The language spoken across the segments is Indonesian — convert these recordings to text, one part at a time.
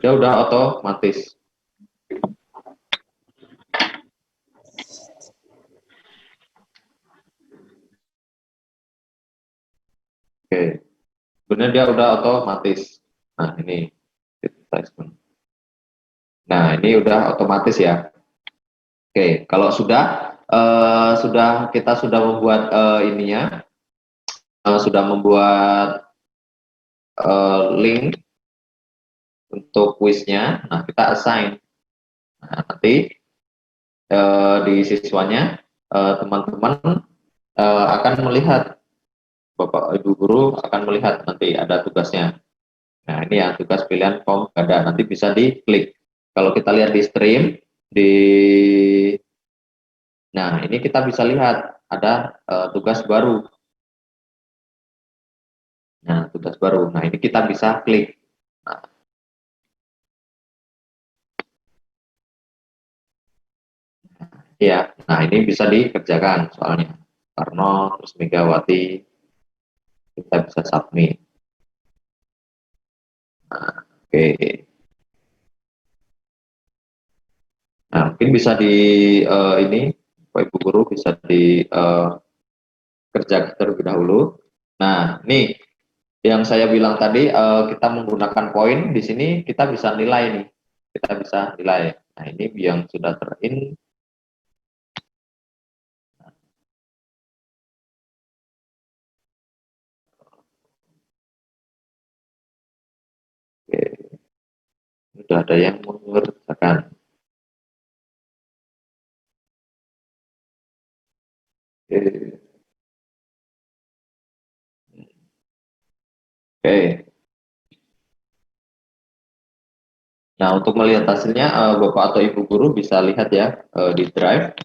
dia udah otomatis. Oke, sebenarnya dia udah otomatis. Nah, ini advertisement. Nah, ini udah otomatis ya. Oke, kalau kita sudah membuat ininya, sudah membuat link untuk quiznya. Nah, kita assign. Nah, nanti di siswanya teman-teman akan melihat, Bapak Ibu guru akan melihat nanti ada tugasnya. Nah, ini ya tugas pilihan form ganda, nanti bisa diklik. Kalau kita lihat di stream, di nah ini kita bisa lihat ada tugas baru. Nah, tugas baru. Nah, ini kita bisa klik. Nah, ya, nah ini bisa dikerjakan soalnya. Karno terus Megawati, kita bisa submit. Nah, oke. Nah, mungkin bisa di ini, Bapak Ibu guru bisa dikerjakan terlebih dahulu. Nah, ini yang saya bilang tadi, kita menggunakan poin di sini kita bisa nilai nih, kita bisa nilai. Nah, ini yang sudah terin. Oke, sudah ada yang mengerjakan. Oke, oke. Nah, untuk melihat hasilnya, Bapak atau Ibu guru bisa lihat ya di drive.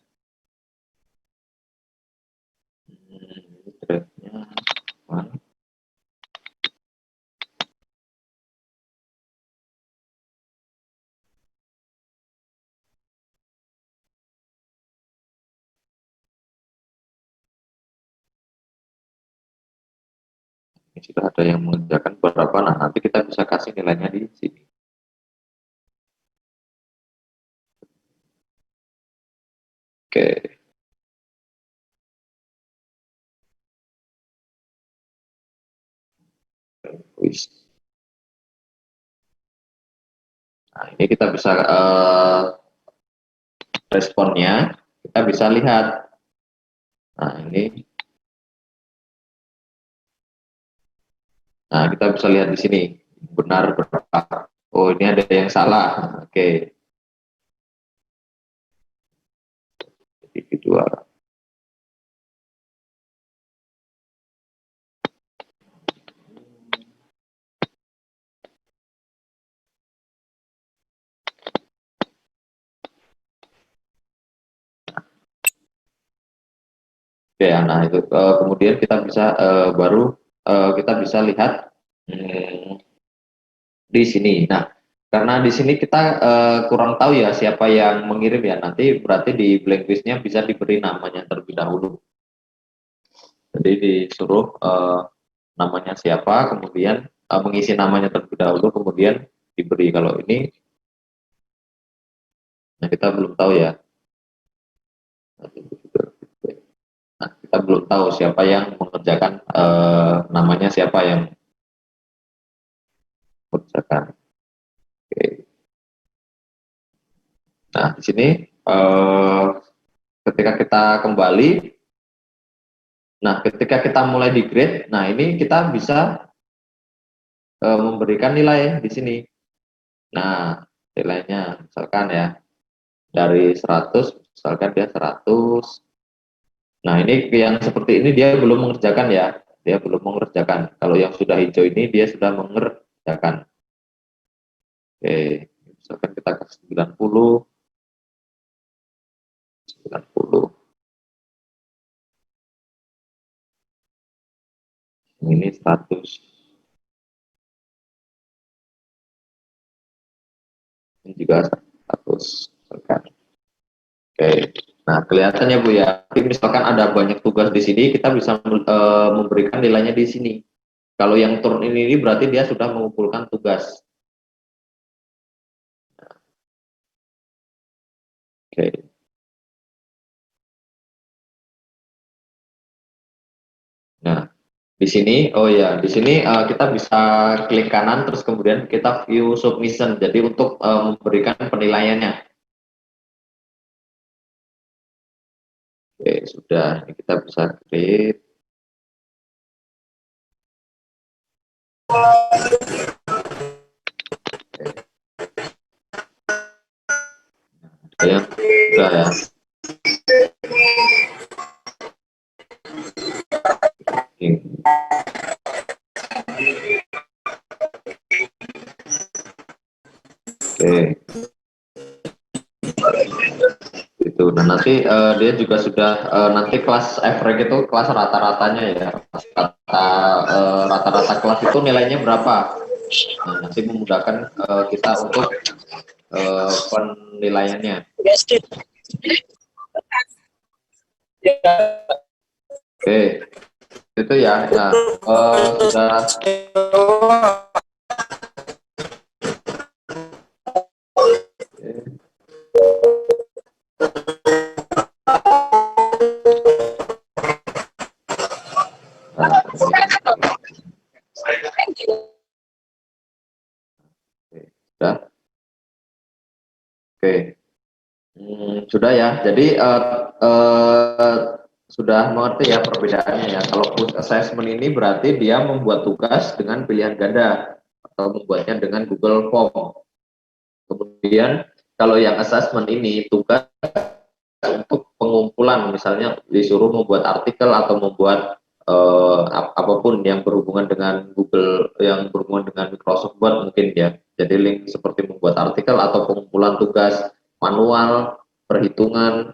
Drive-nya mana? Ini sudah ada yang mengerjakan berapa. Nah, nanti kita bisa kasih nilainya di sini. Oke, wis. Nah, ini kita bisa responnya, kita bisa lihat. Nah, ini, nah kita bisa lihat di sini benar berapa. Oh, ini ada yang salah. Oke, jadi kedua. Oke, nah itu kemudian kita bisa baru kita bisa lihat hmm, di sini. Nah, karena di sini kita kurang tahu ya siapa yang mengirim ya. Nanti berarti di blank listnya bisa diberi namanya terlebih dahulu. Jadi disuruh namanya siapa, kemudian mengisi namanya terlebih dahulu, kemudian diberi. Kalau ini, nah kita belum tahu ya. Nah, kita belum tahu siapa yang mengerjakan namanya siapa yang mengerjakan. Oke. Nah, di sini ketika kita kembali, nah ketika kita mulai di grade, nah ini kita bisa memberikan nilai di sini. Nah, nilainya misalkan ya dari 100, misalkan dia 100. Nah, ini yang seperti ini dia belum mengerjakan ya. Dia belum mengerjakan. Kalau yang sudah hijau ini dia sudah mengerjakan. Oke, misalkan kita ke 90, 90. Ini 100. Ini juga 100. Misalkan. Oke. Nah, kelihatannya Bu ya. Tapi misalkan ada banyak tugas di sini, kita bisa memberikan nilainya di sini. Kalau yang turun ini berarti dia sudah mengumpulkan tugas. Oke. Nah, di sini, oh ya, di sini kita bisa klik kanan, terus kemudian kita view submission. Jadi untuk memberikan penilaiannya. Oke, sudah. Ini kita bisa create. Ada yang sudah ya. Oke. Itu. Nah, nanti dia juga sudah nanti kelas average itu kelas rata-ratanya ya. Rata-rata kelas itu nilainya berapa? Nah, nanti memudahkan kita untuk penilaiannya. Oke, itu ya. Nah, sudah. Sudah. Oke. Sudah ya. Jadi sudah mengerti ya perbedaannya ya. Kalau push assessment ini berarti dia membuat tugas dengan pilihan ganda atau membuatnya dengan Google Form. Kemudian kalau yang assessment ini tugas untuk pengumpulan, misalnya disuruh membuat artikel atau membuat apapun yang berhubungan dengan Google, yang berhubungan dengan Microsoft Word mungkin ya. Jadi link seperti membuat artikel atau pengumpulan tugas manual, perhitungan.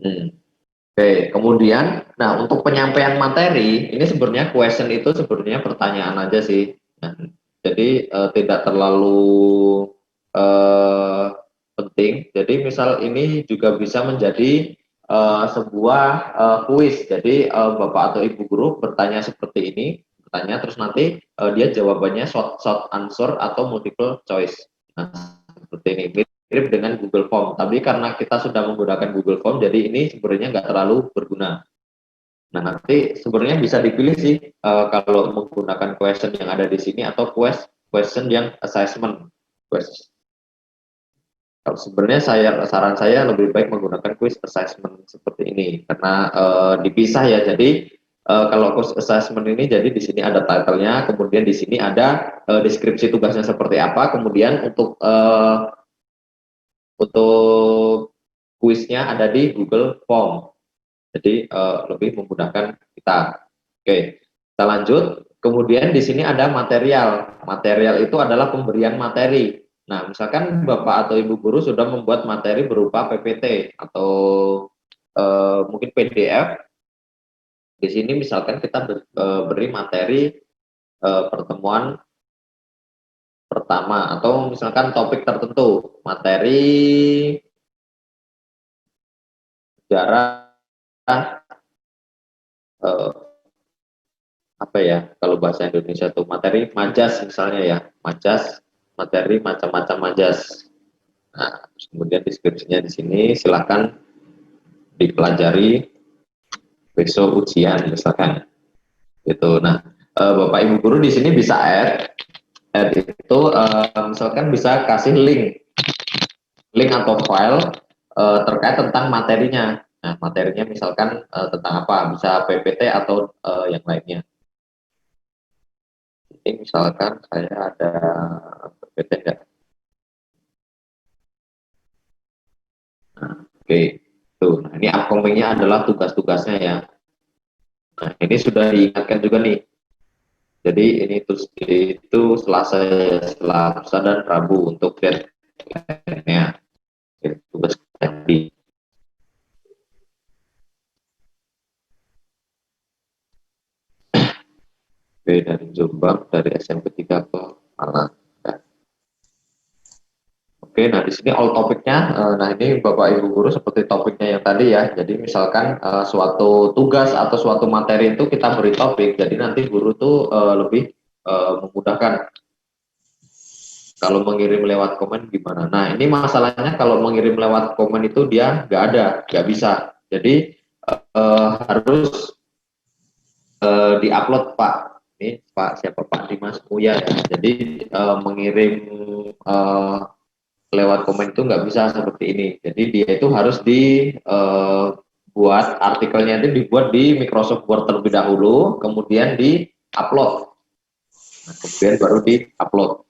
Oke, kemudian, nah untuk penyampaian materi, ini sebenarnya question itu sebenarnya pertanyaan aja sih. Nah, jadi tidak terlalu eh, penting. Jadi misal ini juga bisa menjadi sebuah kuis. Jadi Bapak atau Ibu guru bertanya seperti ini, bertanya terus nanti dia jawabannya short answer atau multiple choice. Nah, seperti ini mirip dengan Google Form, tapi karena kita sudah menggunakan Google Form, jadi ini sebenarnya nggak terlalu berguna. Nah, nanti sebenarnya bisa dipilih sih kalau menggunakan question yang ada di sini atau question yang assessment. Kalau sebenarnya saran saya lebih baik menggunakan quiz assessment seperti ini karena dipisah ya. Jadi kalau quiz assessment ini jadi di sini ada title-nya, kemudian di sini ada deskripsi tugasnya seperti apa, kemudian untuk kuisnya ada di Google Form. Jadi lebih memudahkan kita. Oke, kita lanjut. Kemudian di sini ada material. Material itu adalah pemberian materi. Nah, misalkan Bapak atau Ibu guru sudah membuat materi berupa PPT atau mungkin PDF. Di sini misalkan kita beri materi pertemuan pertama atau misalkan topik tertentu, materi sejarah apa ya kalau bahasa Indonesia tuh materi majas misalnya ya, majas, materi macam-macam majas. Nah, kemudian deskripsinya di sini silakan dipelajari besok ujian misalkan gitu. Nah, Bapak Ibu guru di sini bisa add itu misalkan bisa kasih link atau file terkait tentang materinya. Nah, materinya misalkan tentang apa? Bisa PPT atau yang lainnya. Ini misalkan saya ada PPT enggak? Nah, oke. Tuh, nah ini upcoming-nya adalah tugas-tugasnya ya. Nah, ini sudah diingatkan juga nih. Jadi ini terus itu Selasa dan Rabu untuk deadline-nya. Tugas tadi. Oke, dari Jombang, dari SMP 3 ke Malang. Oke, nah di sini all topiknya, nah ini Bapak Ibu guru seperti topiknya yang tadi ya. Jadi misalkan suatu tugas atau suatu materi itu kita beri topik, jadi nanti guru tuh lebih memudahkan Kalau mengirim lewat komen gimana? Nah, ini masalahnya kalau mengirim lewat komen itu dia nggak ada, nggak bisa. Jadi harus diupload Pak. Ini Pak siapa Pak Dimas Muya ya. Jadi mengirim uh, lewat komen itu nggak bisa seperti ini. Jadi dia itu harus buat artikelnya itu dibuat di Microsoft Word terlebih dahulu, kemudian di upload. Nah, kemudian baru di upload.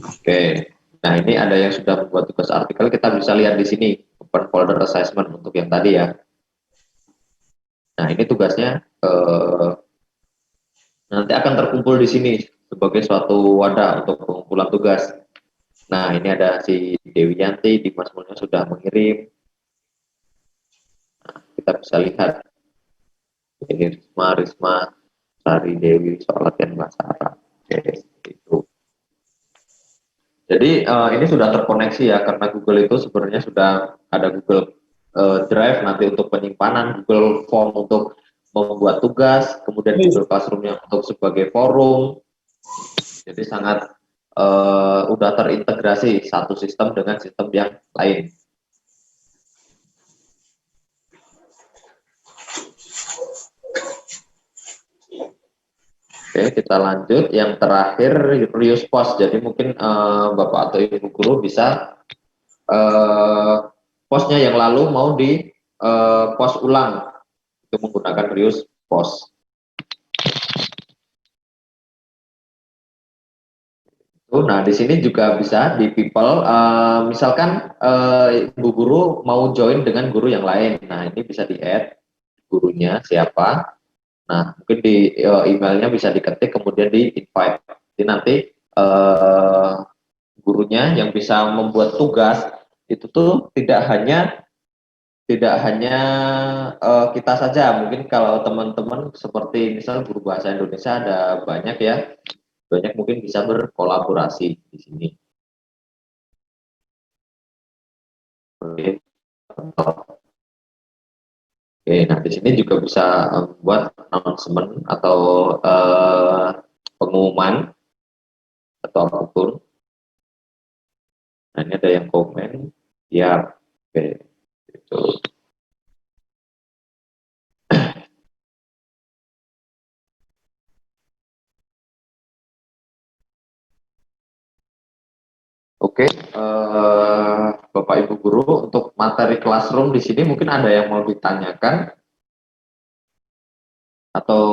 Oke. Nah, ini ada yang sudah membuat tugas artikel, kita bisa lihat di sini open folder assessment untuk yang tadi ya. Nah, ini tugasnya nanti akan terkumpul di sini sebagai suatu wadah untuk pengumpulan tugas. Nah, ini ada si Dewi Yanti, Dimas Mulya sudah mengirim. Nah, kita bisa lihat ini Risma, Sari Dewi soal latihan bahasa Arab. Oke, itu. Jadi ini sudah terkoneksi ya, karena Google itu sebenarnya sudah ada Google Drive nanti untuk penyimpanan, Google Form untuk membuat tugas, kemudian Google Classroom-nya untuk sebagai forum. Jadi sangat udah terintegrasi satu sistem dengan sistem yang lain. Oke, kita lanjut. Yang terakhir reuse post. Jadi mungkin Bapak atau Ibu guru bisa postnya yang lalu mau di post ulang itu menggunakan reuse post. Nah, di sini juga bisa di people, misalkan Ibu guru mau join dengan guru yang lain. Nah, ini bisa di-add gurunya siapa. Nah, mungkin di emailnya bisa diketik, kemudian di-invite. Jadi nanti gurunya yang bisa membuat tugas itu tuh tidak hanya kita saja. Mungkin kalau teman-teman seperti misal guru bahasa Indonesia ada banyak ya, banyak mungkin bisa berkolaborasi di sini. Oke, nah di sini juga bisa buat announcement atau pengumuman atau apapun. Nah, ini ada yang komen, ya, oke, itu. Oke, Bapak Ibu guru, untuk materi classroom di sini mungkin ada yang mau ditanyakan atau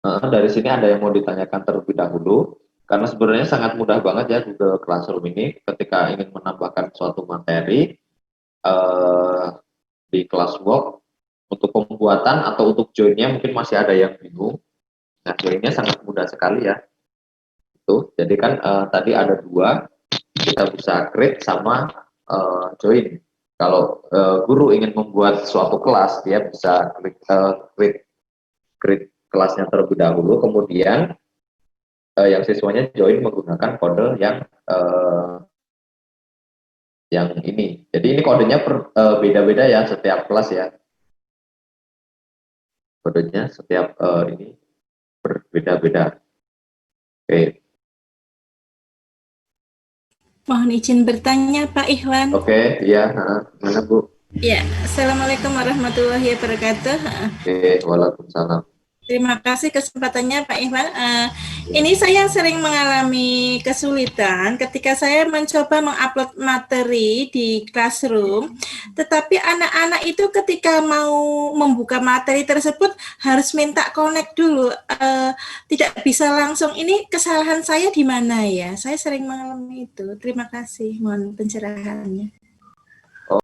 dari sini ada yang mau ditanyakan terlebih dahulu, karena sebenarnya sangat mudah banget ya Google Classroom ini ketika ingin menambahkan suatu materi di classwork. Untuk pembuatan atau untuk joinnya mungkin masih ada yang bingung. Nah, joinnya sangat mudah sekali ya. Itu jadi kan tadi ada dua, kita bisa create sama join. Kalau guru ingin membuat suatu kelas, dia bisa create kelasnya terlebih dahulu, kemudian yang siswanya join menggunakan kode yang ini. Jadi ini kodenya beda-beda ya setiap kelas ya. Kodenya setiap ini berbeda-beda. Oke. Mohon izin bertanya Pak Ikhwan. Oke, iya, mana Bu? Ya, Assalamualaikum warahmatullahi wabarakatuh. Oke, waalaikumsalam. Terima kasih kesempatannya Pak Ikhwan. Ini saya sering mengalami kesulitan ketika saya mencoba mengupload materi di Classroom, tetapi anak-anak itu ketika mau membuka materi tersebut harus minta connect dulu, tidak bisa langsung. Ini kesalahan saya di mana ya? Saya sering mengalami itu. Terima kasih, mohon pencerahannya.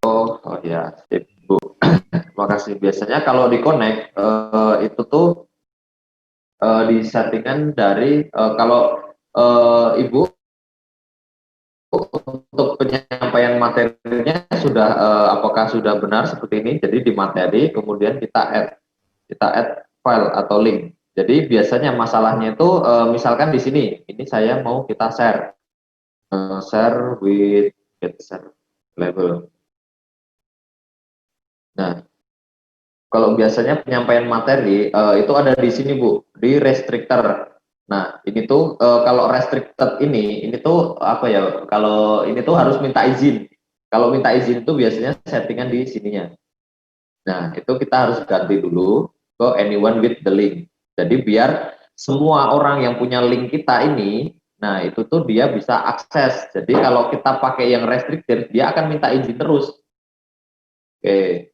Oh ya, sip, Bu. Terima kasih. Biasanya kalau di connect itu tuh di settingan dari kalau Ibu untuk penyampaian materinya sudah apakah sudah benar seperti ini? Jadi di materi kemudian kita add file atau link. Jadi biasanya masalahnya itu misalkan di sini, ini saya mau kita share with get share label. Nah, kalau biasanya penyampaian materi itu ada di sini Bu, di restrictor. Nah, ini tuh kalau restricted ini tuh apa ya? Kalau ini tuh harus minta izin. Kalau minta izin itu biasanya settingan di sininya. Nah, itu kita harus ganti dulu ke anyone with the link. Jadi biar semua orang yang punya link kita ini, nah itu tuh dia bisa akses. Jadi kalau kita pakai yang restricted, dia akan minta izin terus. Oke,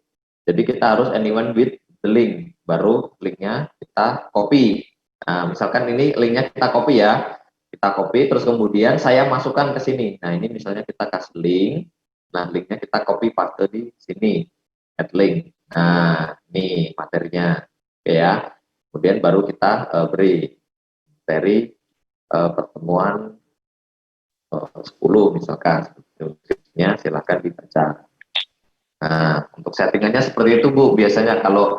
jadi kita harus anyone with the link. Baru linknya kita copy. Nah, misalkan ini linknya kita copy ya. Kita copy, terus kemudian saya masukkan ke sini. Nah, ini misalnya kita kasih link. Nah, linknya kita copy paste di sini. Add link. Nah, ini materinya. Oke ya. Kemudian baru kita beri materi pertemuan 10 misalkan. Deskripsinya silakan dibaca. Nah, untuk settingannya seperti itu Bu. Biasanya kalau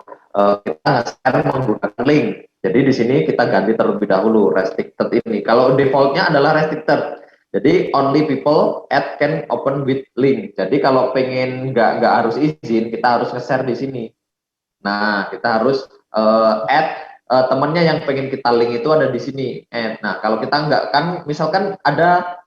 kita sekarang menggunakan link, jadi di sini kita ganti terlebih dahulu restricted ini. Kalau defaultnya adalah restricted, jadi only people add can open with link. Jadi kalau pengen nggak harus izin, kita harus nge-share di sini. Nah, kita harus add temennya yang pengen kita link itu ada di sini. Nah, kalau kita nggak kan, misalkan ada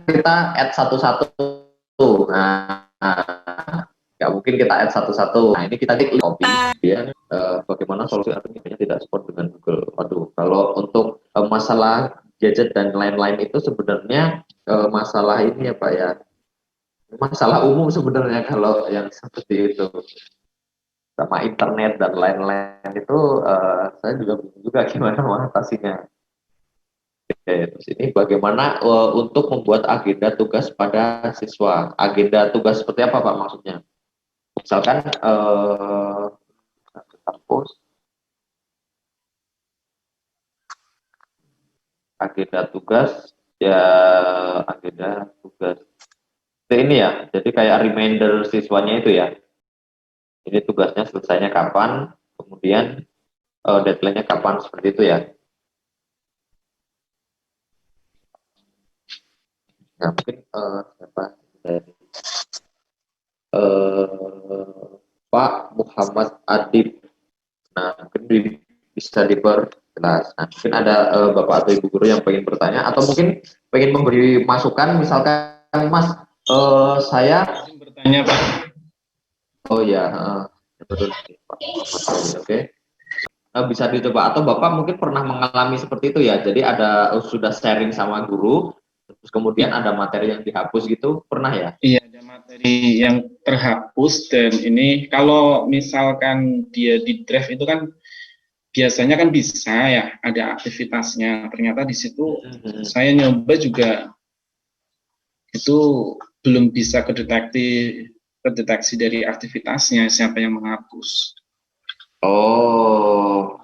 kita add satu-satu. Nah, nggak mungkin kita add satu-satu. Nah, ini kita klik copy. Kemudian bagaimana solusi artinya tidak support dengan Google. Waduh, kalau untuk masalah gadget dan lain-lain itu sebenarnya masalah ini ya Pak ya. Masalah umum sebenarnya kalau yang seperti itu. Sama internet dan lain-lain itu saya juga bingung juga gimana mengatasinya. Oke, terus ini bagaimana untuk membuat agenda tugas pada siswa? Agenda tugas seperti apa Pak maksudnya? Misalkan kampus, agenda tugas, ya agenda tugas. Ini ya, jadi kayak reminder siswanya itu ya. Ini tugasnya selesainya kapan, kemudian deadline-nya kapan, seperti itu ya. Nah, mungkin siapa dari Pak Muhammad Adib. Nah, mungkin bisa diperjelas. Nah, mungkin ada Bapak atau Ibu guru yang pengen bertanya atau mungkin pengen memberi masukan, misalkan Mas, saya bertanya Pak. Oh ya, betul Pak. Oke. Bisa dicoba atau Bapak mungkin pernah mengalami seperti itu ya. Jadi ada sudah sharing sama guru, terus kemudian ada materi yang dihapus gitu, pernah ya? Iya, ada materi yang terhapus dan ini kalau misalkan dia di drive itu kan biasanya kan bisa ya ada aktivitasnya. Ternyata di situ saya nyoba juga itu belum bisa kedeteksi dari aktivitasnya siapa yang menghapus. Oh,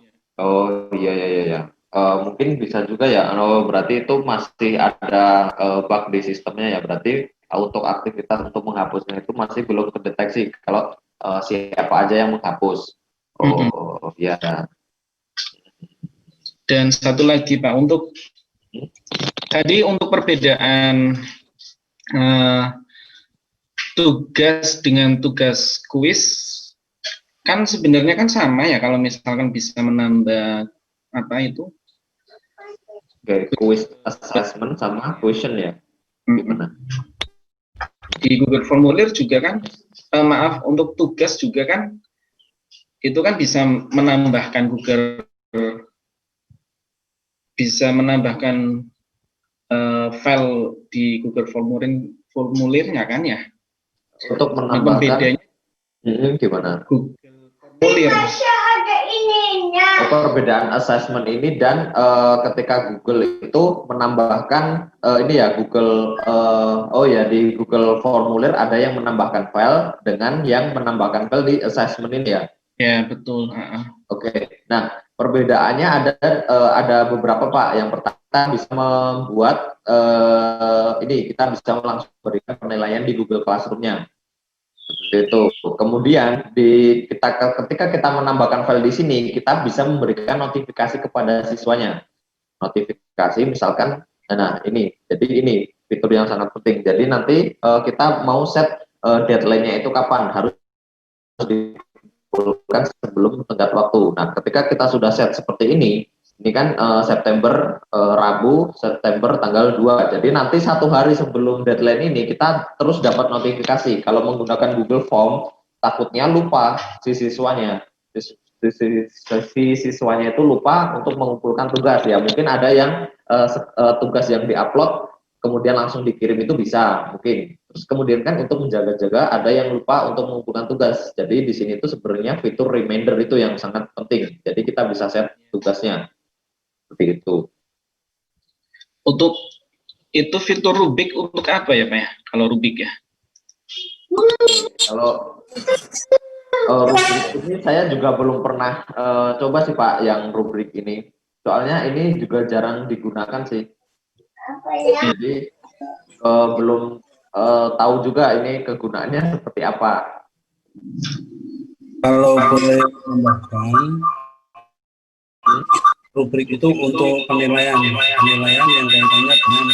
iya iya iya. Ya. Mungkin bisa juga ya. Berarti itu masih ada bug di sistemnya ya. Berarti untuk aktivitas untuk menghapusnya itu masih belum terdeteksi. Kalau siapa aja yang menghapus. Oh, iya. Dan satu lagi Pak, untuk tadi untuk perbedaan tugas dengan tugas kuis kan sebenarnya kan sama ya kalau misalkan bisa menambah apa itu Quiz assessment sama question ya. Gimana? Di Google Formulir juga kan maaf untuk tugas juga kan itu kan bisa menambahkan file di Google Formulirnya kan ya. Untuk menambahkan gimana? Google Formulir. Perbedaan assessment ini dan ketika Google itu menambahkan ini ya Google di Google Formulir ada yang menambahkan file dengan yang menambahkan file di assessment ini ya. Ya betul. Oke. Nah Perbedaannya ada beberapa Pak. Yang pertama kita bisa membuat ini kita bisa langsung berikan penilaian di Google Classroom-nya. Seperti itu. Kemudian ketika kita menambahkan file di sini, kita bisa memberikan notifikasi kepada siswanya. Notifikasi misalkan, nah ini, jadi ini fitur yang sangat penting. Jadi nanti kita mau set deadline-nya itu kapan, harus dikumpulkan sebelum tenggat waktu. Nah, ketika kita sudah set seperti ini kan September Rabu September tanggal 2. Jadi nanti 1 hari sebelum deadline ini kita terus dapat notifikasi. Kalau menggunakan Google Form, takutnya lupa si siswanya. Si siswanya itu lupa untuk mengumpulkan tugas ya. Mungkin ada yang tugas yang diupload kemudian langsung dikirim itu bisa mungkin. Terus kemudian kan untuk menjaga-jaga ada yang lupa untuk mengumpulkan tugas. Jadi di sini itu sebenarnya fitur reminder itu yang sangat penting. Jadi kita bisa set tugasnya seperti itu. Untuk itu fitur Rubik untuk apa ya Pak ya? Kalau Rubik ya? Kalau rubrik ini saya juga belum pernah coba sih Pak yang rubrik ini. Soalnya ini juga jarang digunakan sih. Jadi belum tahu juga ini kegunaannya seperti apa. Kalau boleh tambahkan, rubrik itu untuk penilaian yang kaitannya dengan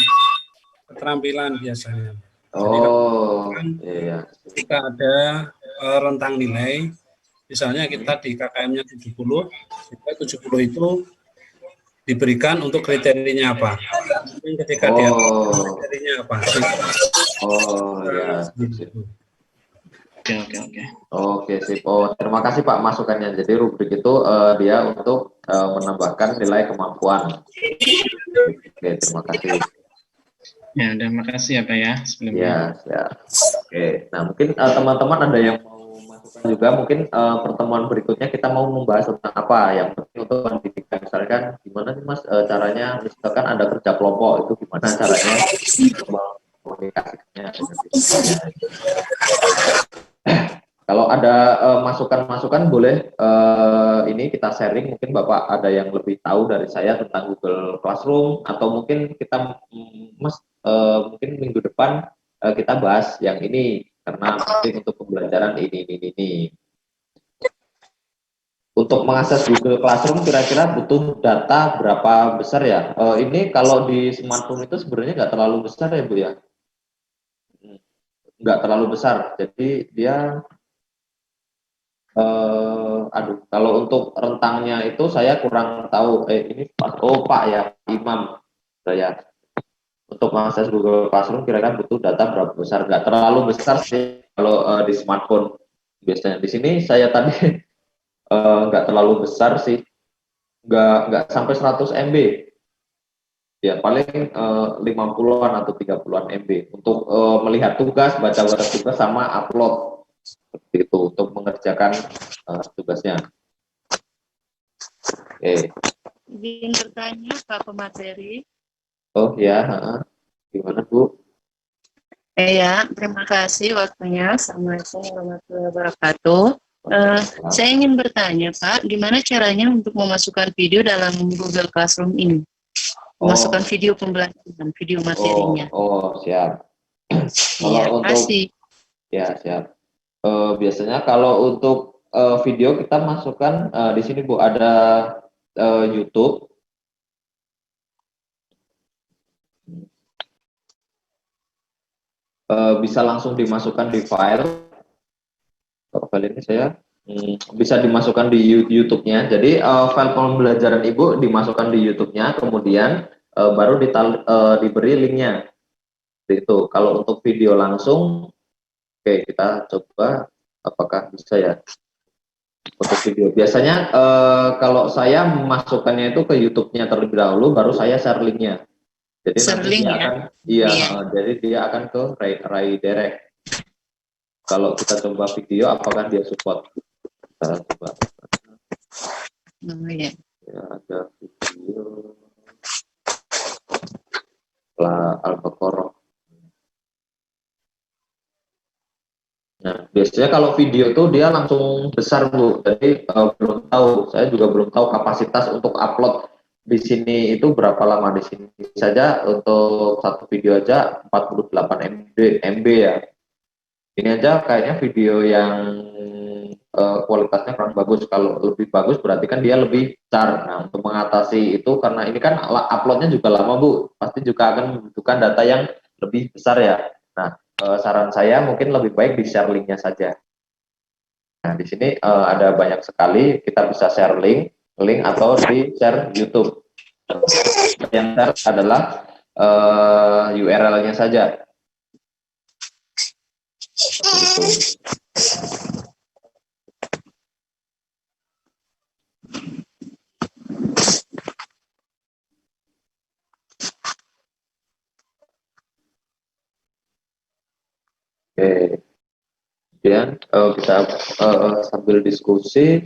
keterampilan biasanya. Oh, Jadi iya. ketika ada rentang nilai, misalnya kita di KKM-nya 70, kita 70 itu diberikan untuk kriterianya apa. Ketika dia kriterianya apa. Oh, ya. Oke. Oke, sip. Oh, terima kasih Pak masukannya. Jadi rubrik itu dia untuk menambahkan nilai kemampuan. Oke, terima kasih. Ya, terima kasih ya Pak ya sebelumnya. Ya, ya. Oke. Nah, mungkin teman-teman ada yang mau masukan juga. Mungkin pertemuan berikutnya kita mau membahas tentang apa yang penting untuk pendidikan. Misalkan gimana sih Mas caranya, misalkan ada kerja kelompok itu gimana caranya komunikasinya dengan siswanya. Kalau ada masukan-masukan boleh ini kita sharing. Mungkin Bapak ada yang lebih tahu dari saya tentang Google Classroom atau mungkin kita Mas mungkin minggu depan kita bahas yang ini karena penting untuk pembelajaran ini. Untuk mengakses Google Classroom kira-kira butuh data berapa besar ya? Ini kalau di smartphone itu sebenarnya nggak terlalu besar ya Bu ya? Nggak terlalu besar. Jadi dia kalau untuk rentangnya itu saya kurang tahu. Ini Pak ya, Imam saya. Untuk mengakses Google Classroom kira-kira butuh data berapa besar? Nggak terlalu besar sih kalau di smartphone. Biasanya di sini saya tadi nggak terlalu besar sih, nggak sampai 100 MB. Ya paling 50-an atau 30-an MB untuk melihat tugas, baca tugas sama upload seperti itu untuk mengerjakan tugasnya. Izin bertanya Pak pemateri. Oh ya, gimana Bu? Ya, terima kasih waktunya. Assalamualaikum warahmatullahi wabarakatuh. Saya ingin bertanya Pak, gimana caranya untuk memasukkan video dalam Google Classroom ini? Memasukkan video pembelajaran, video materinya. Siap. Iya, kasih. Ya, siap. Biasanya kalau untuk video kita masukkan di sini Bu ada YouTube. Bisa langsung dimasukkan di file. File ini saya bisa dimasukkan di YouTube-nya. Jadi file pembelajaran Ibu dimasukkan di YouTube-nya, kemudian baru diberi linknya. Itu kalau untuk video langsung, oke kita coba apakah bisa ya. Untuk video biasanya kalau saya memasukkannya itu ke YouTube-nya terlebih dahulu, baru saya share linknya. Jadi nanti dia akan, jadi dia akan ke Rai Direct. Kalau kita coba video, apakah dia support? Kita coba. Ya, ada video Al-Baqarah. Nah, Biasanya kalau video tuh dia langsung besar Bu, jadi belum tahu, saya juga belum tahu kapasitas untuk upload di sini itu berapa lama. Di sini saja untuk satu video aja 48 MB ya. Ini aja kayaknya video yang kualitasnya kurang bagus. Kalau lebih bagus berarti kan dia lebih besar. Nah, untuk mengatasi itu karena ini kan uploadnya juga lama Bu, pasti juga akan membutuhkan data yang lebih besar ya. Nah, saran saya mungkin lebih baik di share linknya saja. Nah, di sini ada banyak sekali, kita bisa share link atau di share YouTube. Yang share adalah URL-nya saja. Gitu. Oke. Kemudian kita sambil diskusi.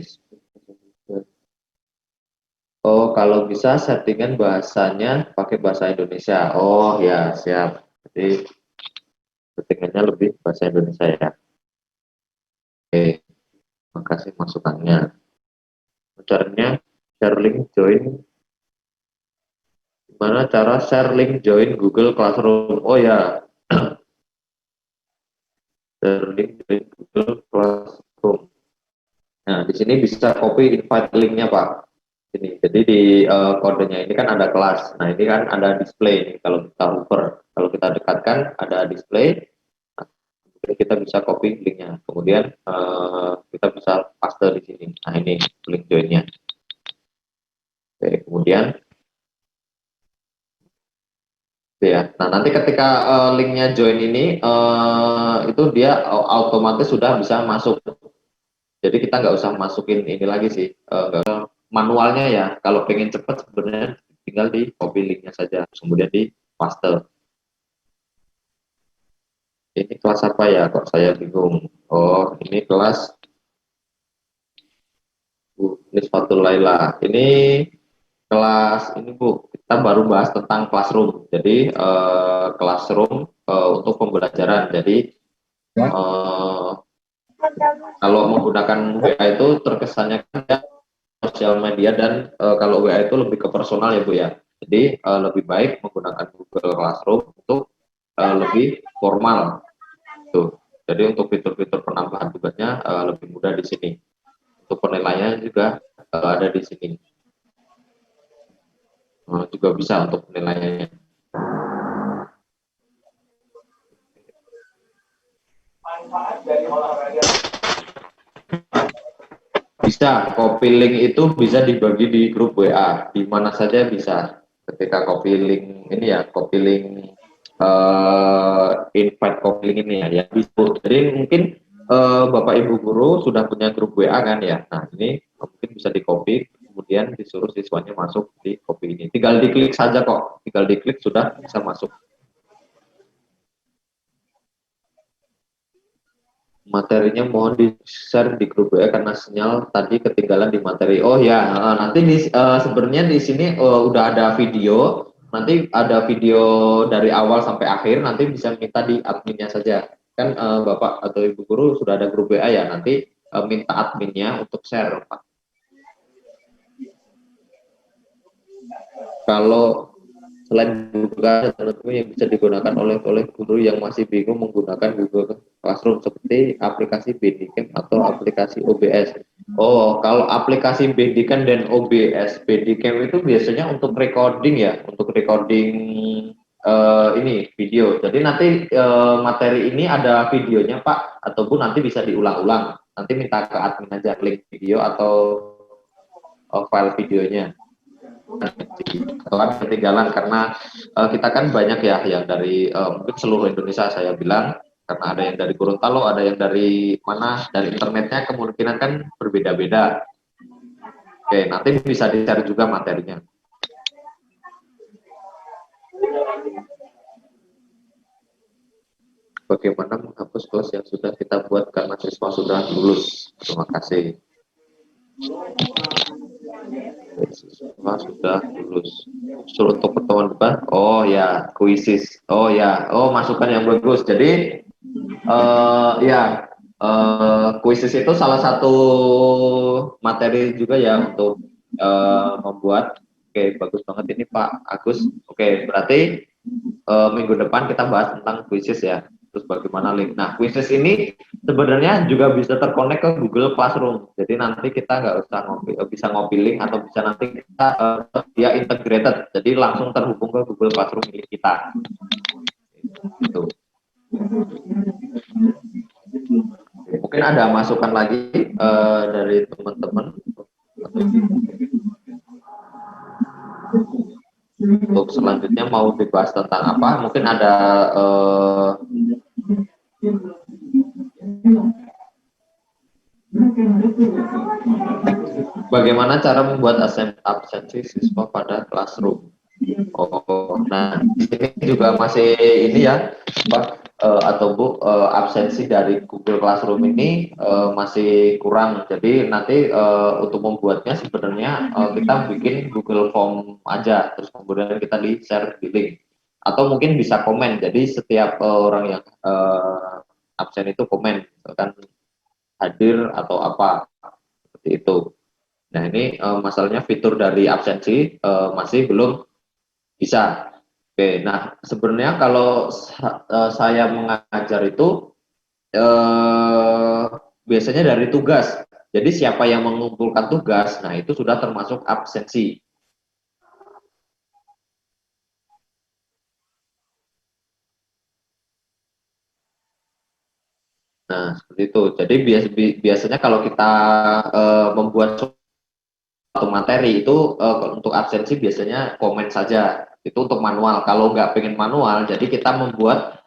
Oh, kalau bisa settingan bahasanya pakai bahasa Indonesia. Oh ya, siap. Jadi settingannya lebih bahasa Indonesia ya. Oke, makasih masukannya. Caranya share link join. Gimana cara share link join Google Classroom? Oh ya, share link join Google Classroom. Nah, di sini bisa copy invite linknya Pak. Ini, jadi di kodenya ini kan ada kelas. Nah, ini kan ada display. Ini kalau kita hover, kalau kita dekatkan ada display. Nah, kita bisa copy linknya. Kemudian kita bisa paste di sini. Nah, ini link joinnya. Oke, kemudian ya. Nah, nanti ketika linknya join ini itu dia otomatis sudah bisa masuk. Jadi kita nggak usah masukin ini lagi sih, manualnya ya. Kalau pengen cepat sebenarnya tinggal di copy linknya saja, kemudian di paste. Ini kelas apa ya? Kok saya bingung. Oh, ini kelas Nisfatul Laila. Ini kelas ini Bu, kita baru bahas tentang classroom. Jadi classroom untuk pembelajaran. Jadi kalau menggunakan WA itu terkesannya kan sosial media, dan kalau WA itu lebih ke personal ya Bu ya. Jadi lebih baik menggunakan Google Classroom untuk lebih formal tuh. Jadi untuk fitur-fitur penambahan tugasnya lebih mudah di sini. Untuk penilaiannya juga ada di sini. Juga bisa untuk penilaiannya. Bisa, copy link itu bisa dibagi di grup WA, di mana saja bisa. Ketika copy link ini ya, copy link invite copy link ini ya, bisa. Jadi mungkin Bapak Ibu guru sudah punya grup WA kan ya. Nah, ini mungkin bisa di copy, kemudian disuruh siswanya masuk di copy ini. Tinggal diklik saja kok, tinggal diklik sudah bisa masuk. Materinya mohon di-share di grup WA karena sinyal tadi ketinggalan di materi. Oh ya, nanti sebenarnya di sini udah ada video. Nanti ada video dari awal sampai akhir. Nanti bisa minta di adminnya saja. Kan Bapak atau Ibu guru sudah ada grup WA ya. Nanti minta adminnya untuk share, Pak. Kalau selain Google tentu yang bisa digunakan oleh guru yang masih bingung menggunakan Google Classroom seperti aplikasi Bandicam atau aplikasi OBS. Oh, kalau aplikasi Bandicam dan OBS, Bandicam itu biasanya untuk recording ya, untuk recording ini video. Jadi nanti materi ini ada videonya Pak, ataupun nanti bisa diulang-ulang. Nanti minta ke admin aja link video atau file videonya. Atau kan ketinggalan karena kita kan banyak ya yang dari mungkin seluruh Indonesia saya bilang, karena ada yang dari Gorontalo, ada yang dari mana, dari internetnya kemungkinan kan berbeda-beda. Oke, nanti bisa di-share juga materinya. Bagaimana menghapus kelas yang sudah kita buat karena siswa sudah lulus? Terima kasih. Siswa sudah lulus. Suruh untuk pertemuan depan. Oh ya, kuisis. Oh ya, oh masukan yang bagus. Jadi ya Quizzes itu salah satu materi juga ya untuk membuat. Oke, bagus banget ini Pak Agus. Oke, berarti minggu depan kita bahas tentang quizzes ya. Terus bagaimana link. Nah, quizzes ini sebenarnya juga bisa terkonek ke Google Classroom. Jadi nanti kita nggak usah bisa ngopi link atau bisa nanti kita dia integrated. Jadi langsung terhubung ke Google Classroom milik kita. Gitu. Mungkin ada masukan lagi dari teman-teman untuk selanjutnya mau dibahas tentang apa? Mungkin ada bagaimana cara membuat absensi siswa pada classroom. Oh, nah ini juga masih ini ya, Pak atau Bu, absensi dari Google Classroom ini masih kurang. Jadi nanti untuk membuatnya sebenarnya kita bikin Google Form aja, terus kemudian kita di share di link. Atau mungkin bisa komen. Jadi setiap orang yang absen itu komen, misalkan hadir atau apa seperti itu. Nah ini masalahnya fitur dari absensi masih belum bisa. Oke, nah sebenarnya kalau saya mengajar itu biasanya dari tugas. Jadi siapa yang mengumpulkan tugas, nah itu sudah termasuk absensi. Nah seperti itu. Jadi biasanya kalau kita membuat suatu materi itu untuk absensi biasanya komen saja. Itu untuk manual. Kalau nggak pengen manual, jadi kita membuat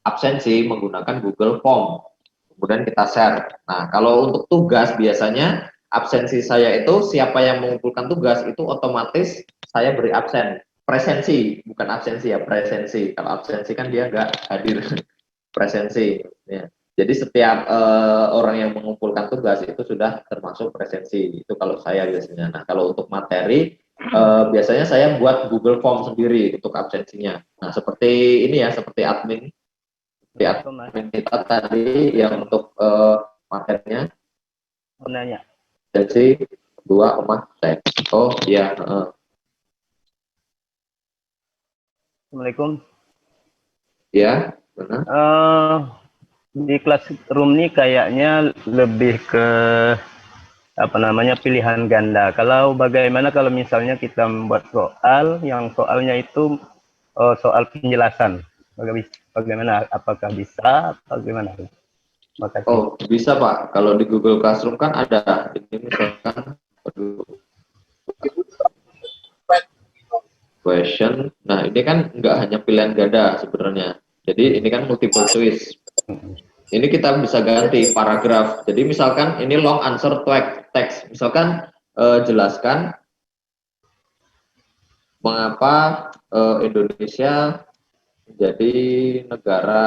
absensi menggunakan Google Form. Kemudian kita share. Nah, kalau untuk tugas biasanya absensi saya itu siapa yang mengumpulkan tugas itu otomatis saya beri absen. Presensi, bukan absensi ya, presensi. Kalau absensi kan dia nggak hadir. Presensi. Ya. Jadi setiap orang yang mengumpulkan tugas itu sudah termasuk presensi. Itu kalau saya biasanya. Nah, kalau untuk materi biasanya saya buat Google Form sendiri untuk absensinya. Nah, seperti ini ya, seperti admin kita tadi yang untuk materinya. Nanya. Jadi 2, oh iya. Assalamualaikum. Ya, benar. Di Classroom ini kayaknya lebih ke apa namanya pilihan ganda. Kalau bagaimana kalau misalnya kita membuat soal yang soalnya itu soal penjelasan, bagaimana? Apakah bisa? Bagaimana? Makasih. Oh bisa Pak. Kalau di Google Classroom kan ada ini misalkan question. Nah ini kan nggak hanya pilihan ganda sebenarnya. Jadi ini kan multiple choice. Ini kita bisa ganti paragraf. Jadi misalkan ini long answer text. Misalkan jelaskan mengapa Indonesia menjadi negara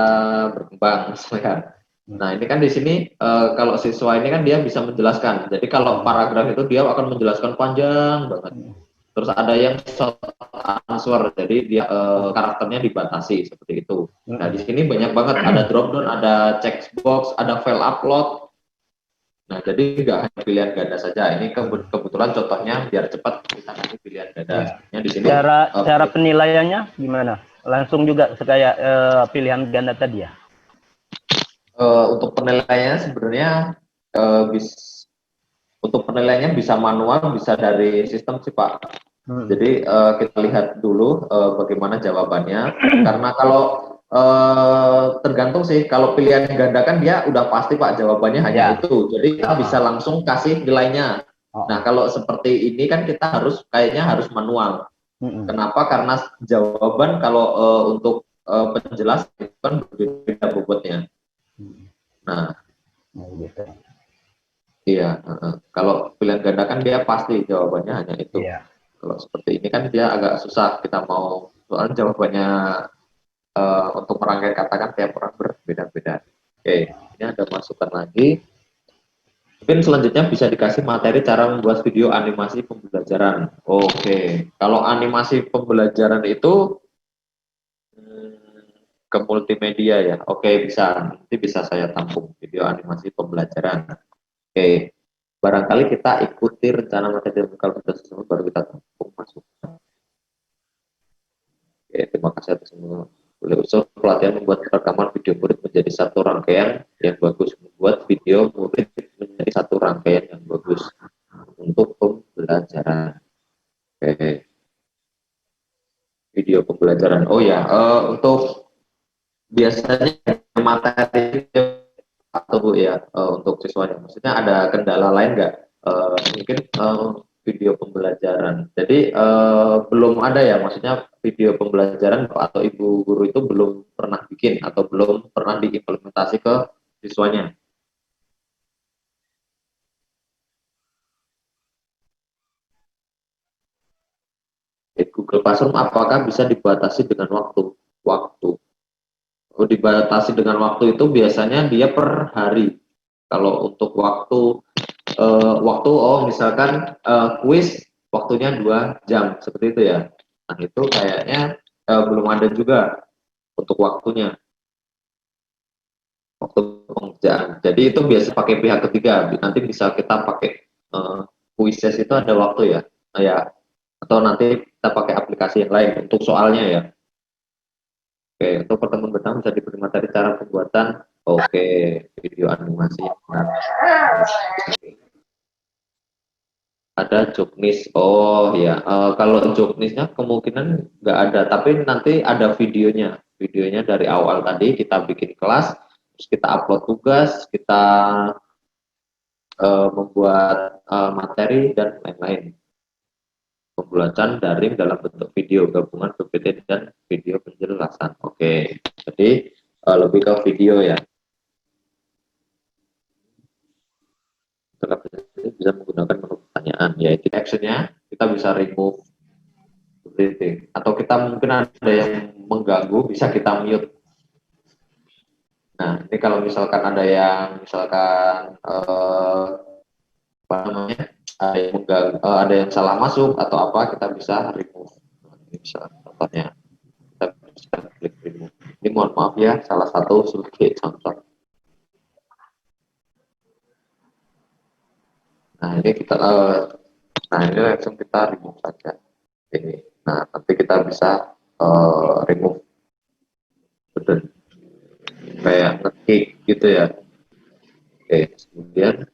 berkembang misalkan. Nah ini kan di sini kalau siswa ini kan dia bisa menjelaskan. Jadi kalau paragraf itu dia akan menjelaskan panjang banget. Terus ada yang short answer, jadi dia karakternya dibatasi seperti itu. Nah di sini banyak banget, ada drop down, ada checkbox, ada file upload. Nah jadi nggak hanya pilihan ganda saja. Ini kebetulan contohnya biar cepat kita kasih pilihan ganda. Ya. Di sini cara penilaiannya gimana? Langsung juga kayak pilihan ganda tadi ya? Untuk penilaiannya sebenarnya untuk penilaiannya bisa manual, bisa dari sistem sih Pak. Jadi kita lihat dulu bagaimana jawabannya. Karena kalau tergantung sih, kalau pilihan ganda kan dia udah pasti Pak jawabannya hanya itu. Jadi kita bisa langsung kasih nilainya. Nah kalau seperti ini kan kita kayaknya harus manual. Kenapa? Karena jawaban kalau untuk penjelas itu kan berbeda bobotnya. Nah, iya. Kalau pilihan ganda kan dia pasti jawabannya hanya itu. Iya. Kalau seperti ini kan dia agak susah, kita mau soalnya jawabannya untuk merangkai kata kan tiap orang berbeda-beda. Oke, ini ada masukan lagi. Mungkin selanjutnya bisa dikasih materi cara membuat video animasi pembelajaran. Oke, kalau animasi pembelajaran itu ke multimedia ya. Oke, bisa. Nanti bisa saya tampung video animasi pembelajaran. Oke. Barangkali kita ikuti rencana materi kalau sudah selesai baru kita tampung masuk. Oke, terima kasih atas semua. Boleh usul pelatihan membuat rekaman video murid menjadi satu rangkaian yang bagus. Membuat video murid menjadi satu rangkaian yang bagus untuk pembelajaran. Oke. Video pembelajaran. Oh ya, untuk biasanya materi atau Bu ya, untuk siswanya. Maksudnya ada kendala lain nggak? Mungkin video pembelajaran. Jadi belum ada ya, maksudnya video pembelajaran atau Ibu guru itu belum pernah bikin atau belum pernah diimplementasi ke siswanya. Google Classroom apakah bisa dibatasi dengan waktu? Dibatasi dengan waktu itu biasanya dia per hari. Kalau untuk waktu misalkan kuis waktunya 2 jam seperti itu ya. Nah itu kayaknya belum ada juga untuk waktunya, waktu pengerjaan. Jadi itu biasa pakai pihak ketiga. Nanti bisa kita pakai kuises itu ada waktu ya. Ya, atau nanti kita pakai aplikasi yang lain untuk soalnya ya. Oke, untuk pertemuan pertama bisa diberi materi cara pembuatan. Oke, video animasi. Nah, ada joknis. Oh ya, kalau joknisnya kemungkinan nggak ada, tapi nanti ada videonya. Videonya dari awal tadi kita bikin kelas, terus kita upload tugas, kita membuat materi dan lain-lain. Pembelajaran daring dalam bentuk video, gabungan PPT dan video penjelasan. Oke, jadi lebih ke video ya. Bisa menggunakan menu pertanyaan, yaitu actionnya kita bisa remove seperti, atau kita mungkin ada yang mengganggu bisa kita mute. Nah ini kalau misalkan ada yang misalkan apa namanya ada yang mengganggu, ada yang salah masuk atau apa, kita bisa remove. Nah, ini bisa contohnya kita bisa klik remove. Ini mohon maaf ya, salah satu sebagai contoh. Nah ini kita nah ini langsung kita remove saja ini. Nah nanti kita bisa remove betul kayak ngekick gitu ya. Oke, kemudian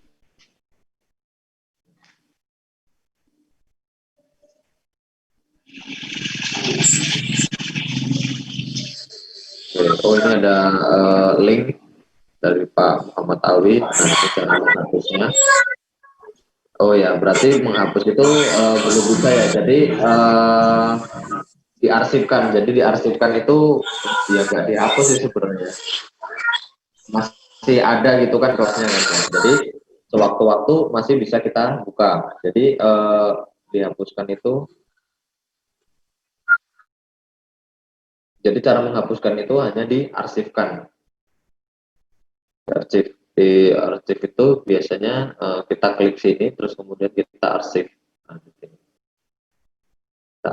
oh ini ada link dari Pak Muhammad Alwi. Nah ini cara menghapusnya. Oh ya, berarti menghapus itu belum bisa ya. Jadi diarsipkan. Jadi diarsipkan itu ya nggak dihapus sih sebenarnya. Masih ada gitu kan kelasnya kan. Jadi sewaktu-waktu masih bisa kita buka. Jadi dihapuskan itu. Jadi cara menghapuskan itu hanya diarsipkan. Di arsip itu biasanya kita klik sini terus kemudian kita arsip. Nah, kita